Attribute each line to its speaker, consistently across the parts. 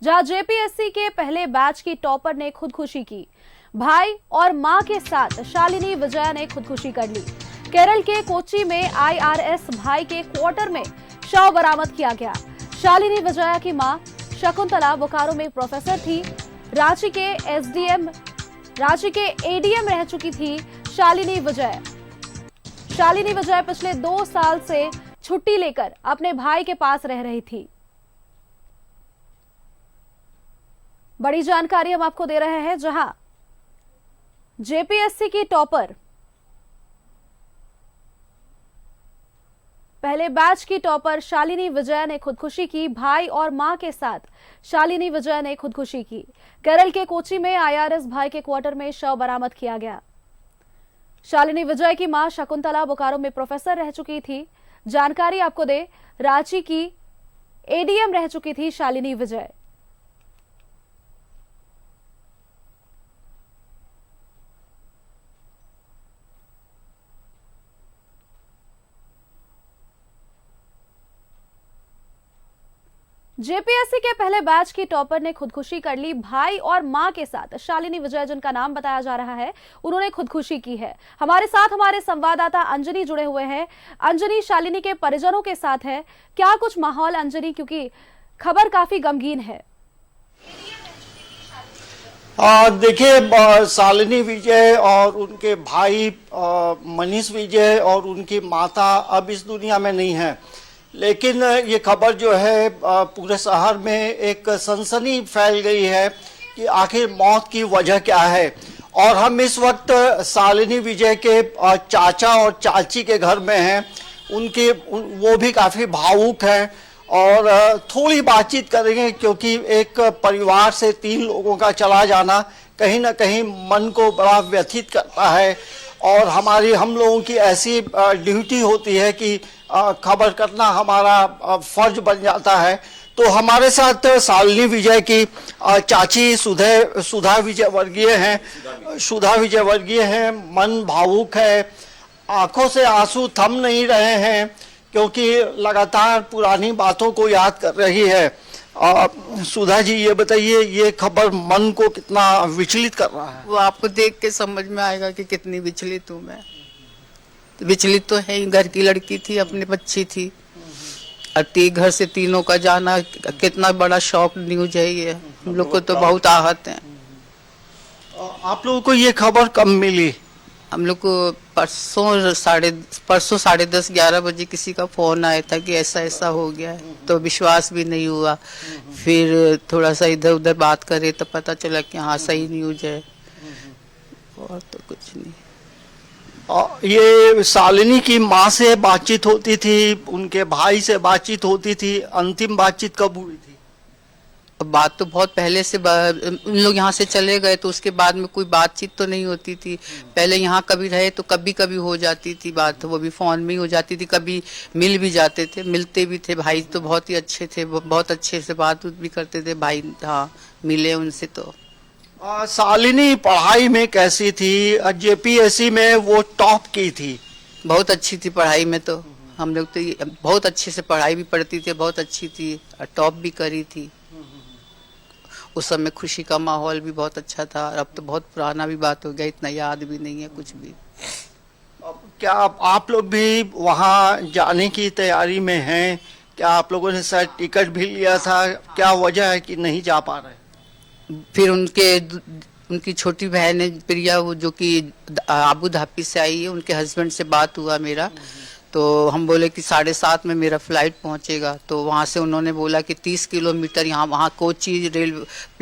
Speaker 1: जहां जेपीएससी के पहले बैच की टॉपर ने खुदकुशी की। भाई और मां के साथ शालिनी विजया ने खुदकुशी कर ली। केरल के कोच्चि में आईआरएस भाई के क्वार्टर में शव बरामद किया गया। शालिनी विजया की मां शकुंतला बोकारो में प्रोफेसर थी। रांची के एडीएम रह चुकी थी शालिनी विजय पिछले 2 साल से छुट्टी लेकर अपने भाई के पास रह रही थी। बड़ी जानकारी हम आपको दे रहे हैं, जहां जेपीएससी की टॉपर, पहले बैच की टॉपर शालिनी विजय ने खुदकुशी की। भाई और मां के साथ शालिनी विजय ने खुदकुशी की। केरल के कोच्चि में आईआरएस भाई के क्वार्टर में शव बरामद किया गया। शालिनी विजय की मां शकुंतला बोकारो में प्रोफेसर रह चुकी थी। जानकारी आपको दे, रांची की एडीएम रह चुकी थी शालिनी विजय। जेपीएससी के पहले बैच की टॉपर ने खुदकुशी कर ली। भाई और मां के साथ शालिनी विजय, जिनका नाम बताया जा रहा है, उन्होंने खुदकुशी की है। हमारे साथ हमारे संवाददाता अंजनी जुड़े हुए हैं। अंजनी, शालिनी के परिजनों के साथ है, क्या कुछ माहौल अंजनी, क्योंकि खबर काफी गमगीन है।
Speaker 2: देखिए, शालिनी विजय और उनके भाई मनीष विजय और उनकी माता अब इस दुनिया में नहीं है, लेकिन ये खबर जो है पूरे शहर में एक सनसनी फैल गई है कि आखिर मौत की वजह क्या है। और हम इस वक्त शालिनी विजय के चाचा और चाची के घर में हैं। वो भी काफ़ी भावुक हैं और थोड़ी बातचीत करेंगे, क्योंकि एक परिवार से 3 लोगों का चला जाना कहीं ना कहीं मन को बड़ा व्यथित करता है। और हम लोगों की ऐसी ड्यूटी होती है कि खबर करना हमारा फर्ज बन जाता है। तो हमारे साथ शालिनी विजय की चाची सुधा विजय वर्गीय हैं। मन भावुक है, आंखों से आंसू थम नहीं रहे हैं, क्योंकि लगातार पुरानी बातों को याद कर रही है। सुधा जी, ये बताइए, ये खबर मन को कितना विचलित कर रहा है?
Speaker 3: वो आपको देख के समझ में आएगा कि कितनी विचलित हूँ मैं। विचलित तो है ही, घर की लड़की थी, अपनी बच्ची थी, और घर से तीनों का जाना कितना बड़ा शॉक न्यूज है ये। हम लोग को तो बहुत आहत है।
Speaker 2: आप लोगों को ये खबर कब मिली?
Speaker 3: हम लोग को परसों 10:30-11 बजे किसी का फोन आया था कि ऐसा ऐसा हो गया है, तो विश्वास भी नहीं हुआ। फिर थोड़ा सा इधर उधर बात करे तो पता चला कि हाँ सही न्यूज है, और तो कुछ नहीं।
Speaker 2: ये शालिनी की माँ से बातचीत होती थी, उनके भाई से बातचीत होती थी, अंतिम बातचीत कब हुई थी?
Speaker 3: बात तो बहुत पहले से, उन लोग यहाँ से चले गए तो उसके बाद में कोई बातचीत तो नहीं होती थी। पहले यहाँ कभी रहे तो कभी कभी हो जाती थी बात, वो भी फोन में ही हो जाती थी। कभी मिल भी जाते थे, मिलते भी थे। भाई तो बहुत ही अच्छे थे, बहुत अच्छे से बात भी करते थे भाई। हाँ, मिले उनसे तो।
Speaker 2: शालिनी पढ़ाई में कैसी थी? जेपीएससी में वो टॉप की थी।
Speaker 3: बहुत अच्छी थी पढ़ाई में तो। हम लोग तो बहुत अच्छे से पढ़ाई भी पढ़ती थी, बहुत अच्छी थी, टॉप भी करी थी। उस समय खुशी का माहौल भी बहुत अच्छा था। अब तो बहुत पुराना भी बात हो गया, इतना याद भी नहीं है कुछ भी।
Speaker 2: क्या आप लोग भी वहाँ जाने की तैयारी में हैं? क्या आप लोगों ने शायद टिकट भी लिया था? क्या वजह है कि नहीं जा पा रहे?
Speaker 3: फिर उनकी छोटी बहन है प्रिया, वो जो कि अबू धाबी से आई है, उनके हस्बैंड से बात हुआ मेरा। तो हम बोले कि 7:30 में मेरा फ्लाइट पहुंचेगा। तो वहाँ से उन्होंने बोला कि 30 किलोमीटर वहाँ कोच्चि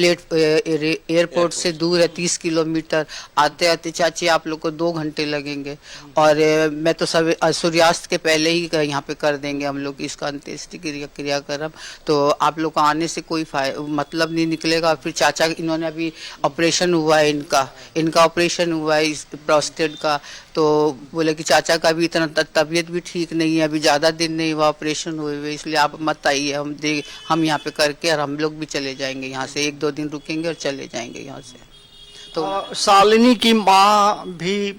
Speaker 3: एयरपोर्ट से दूर है, 30 किलोमीटर। आते आते चाची आप लोग को 2 घंटे लगेंगे, और मैं तो सूर्यास्त के पहले ही यहाँ पे कर देंगे हम लोग इसका अंत्येष्टि क्रियाक्रम। तो आप लोग को आने से कोई मतलब नहीं निकलेगा। फिर चाचा, इन्होंने अभी ऑपरेशन हुआ है, इनका ऑपरेशन हुआ है इस प्रोस्टेट का। तो बोले कि चाचा का भी इतना तबीयत भी ठीक नहीं है, अभी ज़्यादा दिन नहीं हुआ ऑपरेशन हुए, इसलिए आप मत आइए, हम यहाँ पे करके और हम लोग भी चले जाएंगे यहाँ से। 1-2 दिन रुकेंगे और चले जाएंगे यहाँ से।
Speaker 2: तो शालिनी की माँ भी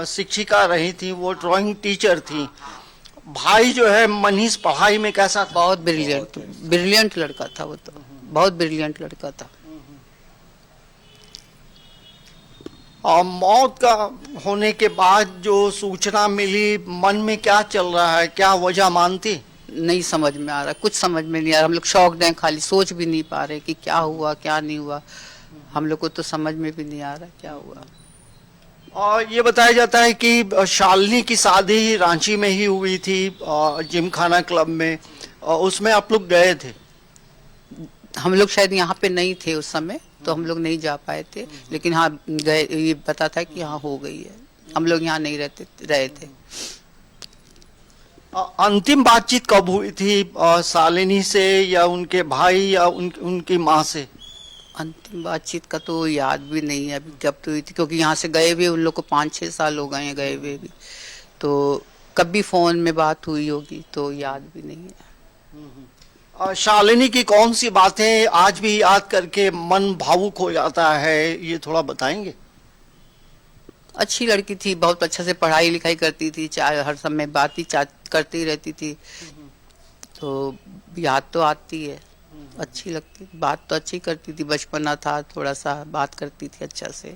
Speaker 2: शिक्षिका रही थी, वो ड्राइंग टीचर थी। भाई जो है मनीष, पढ़ाई में कैसा था?
Speaker 3: बहुत ब्रिलियंट लड़का था वो तो। बहुत ब्रिलियंट लड़का था।
Speaker 2: मौत का होने के बाद जो सूचना मिली, मन में क्या चल रहा है, क्या वजह मानती?
Speaker 3: नहीं समझ में आ रहा, कुछ समझ में नहीं आ रहा। हम लोग शॉक्ड हैं, खाली सोच भी नहीं पा रहे कि क्या हुआ क्या नहीं हुआ। हम लोग को तो समझ में भी नहीं आ रहा क्या हुआ।
Speaker 2: और ये बताया जाता है कि शालिनी की शादी रांची में ही हुई थी, जिमखाना क्लब में, उसमें आप लोग गए थे?
Speaker 3: हम लोग शायद यहाँ पे नहीं थे उस समय, तो हम लोग नहीं जा पाए थे, लेकिन हाँ गए, ये पता था कि हाँ हो गई है। हम लोग यहाँ नहीं रहे थे।
Speaker 2: अंतिम बातचीत कब हुई थी शालिनी से, या उनके भाई, या उनकी माँ से?
Speaker 3: अंतिम बातचीत का तो याद भी नहीं है अभी कब तो हुई थी, क्योंकि यहाँ से गए हुए उन लोग को 5-6 साल हो गए हैं गए हुए भी, तो कभी फोन में बात हुई होगी तो याद भी नहीं है।
Speaker 2: शालिनी की कौन सी बातें आज भी याद करके मन भावुक हो जाता है, ये थोड़ा बताएंगे?
Speaker 3: अच्छी लड़की थी, बहुत अच्छा से पढ़ाई लिखाई करती थी, चाहे हर समय बात ही करती रहती थी, तो याद तो आती है, अच्छी लगती, बात तो अच्छी करती थी, बचपना था, थोड़ा सा बात करती थी अच्छा से।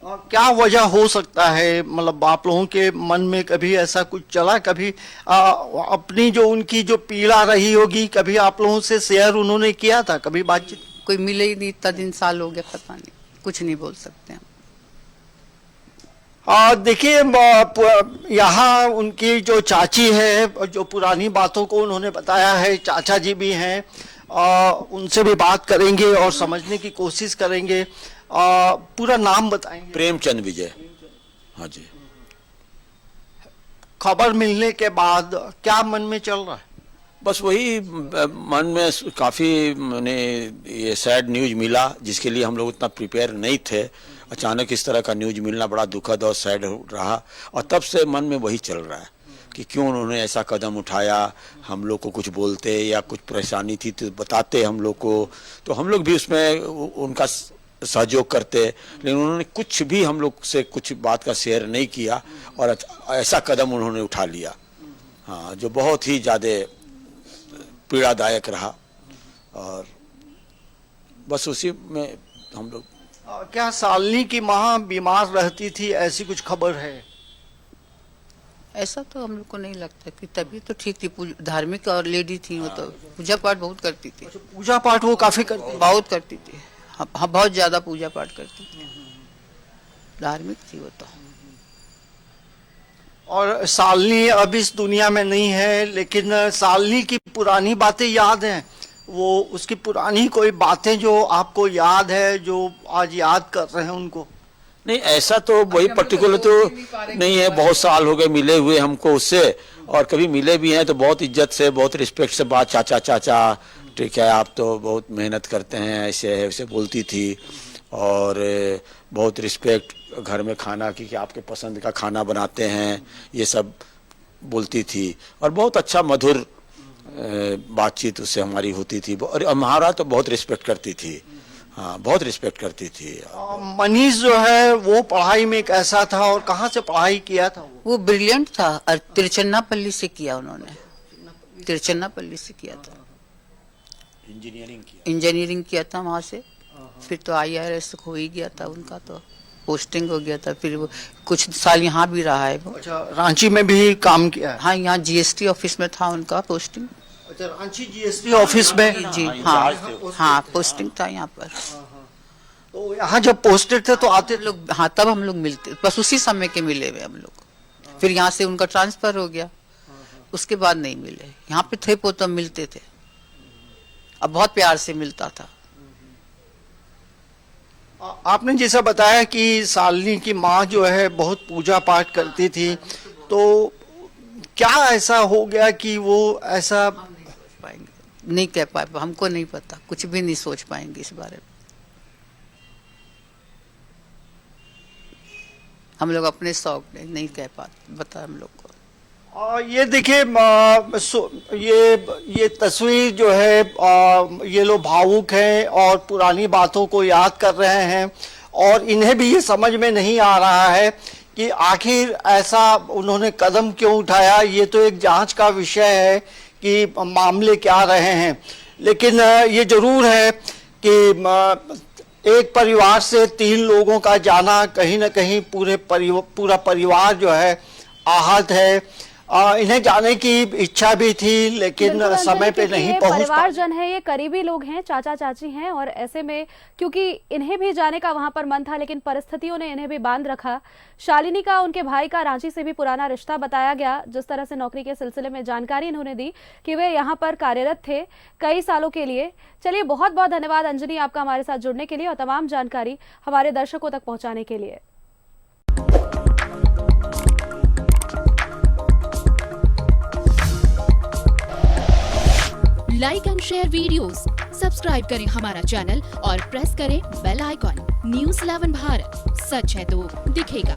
Speaker 2: क्या वजह हो सकता है, मतलब आप लोगों के मन में कभी ऐसा कुछ चला, कभी अपनी जो उनकी जो पीड़ा रही होगी, कभी आप लोगों से शेयर उन्होंने किया था, कभी बातचीत?
Speaker 3: कोई मिले ही नहीं, इतना दिन साल हो गया, पता नहीं, कुछ नहीं बोल सकते हम।
Speaker 2: देखिए, यहाँ उनकी जो चाची है, जो पुरानी बातों को उन्होंने बताया है, चाचा जी भी हैं, उनसे भी बात करेंगे और समझने की कोशिश करेंगे। पूरा नाम बताएंगे?
Speaker 4: प्रेमचंद विजय। हाँ जी।
Speaker 2: खबर मिलने के बाद क्या मन में चल रहा है?
Speaker 4: बस वही मन में काफ़ी मैंने ये सैड न्यूज मिला, जिसके लिए हम लोग उतना प्रिपेयर नहीं थे। अचानक इस तरह का न्यूज मिलना बड़ा दुखद और सैड रहा, और तब से मन में वही चल रहा है कि क्यों उन्होंने ऐसा कदम उठाया। हम लोग को कुछ बोलते या कुछ परेशानी थी तो बताते हम लोग को, तो हम लोग भी उसमें उनका सहयोग करते, लेकिन उन्होंने कुछ भी हम लोग से कुछ बात का शेयर नहीं किया, और ऐसा कदम उन्होंने उठा लिया, हाँ, जो बहुत ही ज़्यादा पीड़ादायक रहा। और बस उसी में हम लोग।
Speaker 2: क्या शालिनी की माँ बीमार रहती थी, ऐसी कुछ खबर है?
Speaker 3: ऐसा तो हम लोग को नहीं लगता कि तबीयत तो ठीक थी, धार्मिक और लेडी थी, वो तो पूजा पाठ बहुत करती थी।
Speaker 2: पूजा पाठ वो काफी करती?
Speaker 3: बहुत करती थी, हाँ, बहुत ज्यादा पूजा पाठ करती थी, धार्मिक थी वो तो।
Speaker 2: और शालिनी अब इस दुनिया में नहीं है, लेकिन शालिनी की पुरानी बातें याद हैं? वो उसकी पुरानी कोई बातें जो आपको याद है, जो आज याद कर रहे हैं उनको?
Speaker 4: नहीं, ऐसा तो वही पर्टिकुलर तो नहीं है, बहुत साल हो गए मिले हुए हमको उससे, और कभी मिले भी हैं तो बहुत इज्जत से, बहुत रिस्पेक्ट से बात, चाचा चाचा, ठीक है, आप तो बहुत मेहनत करते हैं, ऐसे है वैसे बोलती थी, और बहुत रिस्पेक्ट, घर में खाना कि आपके पसंद का खाना बनाते हैं, ये सब बोलती थी, और बहुत अच्छा मधुर बातचीत उससे हमारी होती थी, और हमारा तो बहुत रिस्पेक्ट करती थी, हाँ, बहुत रिस्पेक्ट करती थी।
Speaker 2: मनीष जो है वो पढ़ाई में कैसा था, और कहाँ से पढ़ाई किया था? वो
Speaker 3: ब्रिलियंट था, और तिरुचन्नापल्ली से किया उन्होंने, तिरुचन्नापल्ली से किया था, इंजीनियरिंग किया था वहाँ से, फिर तो IRS हो ही गया था उनका, तो पोस्टिंग हो गया था, फिर वो कुछ साल यहाँ भी रहा है वो।
Speaker 2: अच्छा, रांची में भी काम किया है?
Speaker 3: हाँ, यहाँ GST ऑफिस में था उनका पोस्टिंग।
Speaker 2: अच्छा, रांची GST ऑफिस में?
Speaker 3: जी हाँ, हाँ, पोस्टिंग था यहाँ पर।
Speaker 2: तो यहाँ जब पोस्टेड थे तो आते
Speaker 3: लोग, हाँ, तब हम लोग मिलते, बस उसी समय के मिले हुए हम लोग, फिर यहाँ से उनका ट्रांसफर हो गया, उसके बाद नहीं मिले। यहाँ पे थे तो मिलते थे, अब बहुत प्यार से मिलता था।
Speaker 2: आपने जैसा बताया कि शालिनी की माँ जो है बहुत पूजा पाठ करती थी, तो क्या ऐसा हो गया कि वो ऐसा?
Speaker 3: नहीं कह पाए, हमको नहीं पता, कुछ भी नहीं सोच पाएंगे इस बारे में। हम लोग अपने शौक नहीं कह पाते, बता हम लोग को।
Speaker 2: ये देखिए, ये तस्वीर जो है, ये लोग भावुक हैं और पुरानी बातों को याद कर रहे हैं, और इन्हें भी ये समझ में नहीं आ रहा है कि आखिर ऐसा उन्होंने कदम क्यों उठाया। ये तो एक जांच का विषय है कि मामले क्या रहे हैं, लेकिन ये जरूर है कि एक परिवार से 3 लोगों का जाना कहीं ना कहीं पूरा परिवार जो है आहत है। इन्हें जाने की इच्छा भी थी लेकिन
Speaker 1: बिल्कुल
Speaker 2: समय पे
Speaker 1: क्योंकि
Speaker 2: नहीं
Speaker 1: ये
Speaker 2: पहुंच
Speaker 1: परिवारजन है, ये करीबी लोग हैं, चाचा चाची हैं, और ऐसे में क्योंकि इन्हें भी जाने का वहां पर मन था लेकिन परिस्थितियों ने इन्हें भी बांध रखा। शालिनी का उनके भाई का रांची से भी पुराना रिश्ता बताया गया। जिस तरह से नौकरी के सिलसिले में जानकारी इन्होंने दी कि वे यहाँ पर कार्यरत थे कई सालों के लिए। चलिए, बहुत बहुत धन्यवाद अंजनी आपका हमारे साथ जुड़ने के लिए और तमाम जानकारी हमारे दर्शकों तक पहुंचाने के लिए।
Speaker 5: Like and share videos, subscribe करें हमारा चैनल और प्रेस करें बेल आइकॉन। न्यूज़ 11 भारत, सच है तो दिखेगा।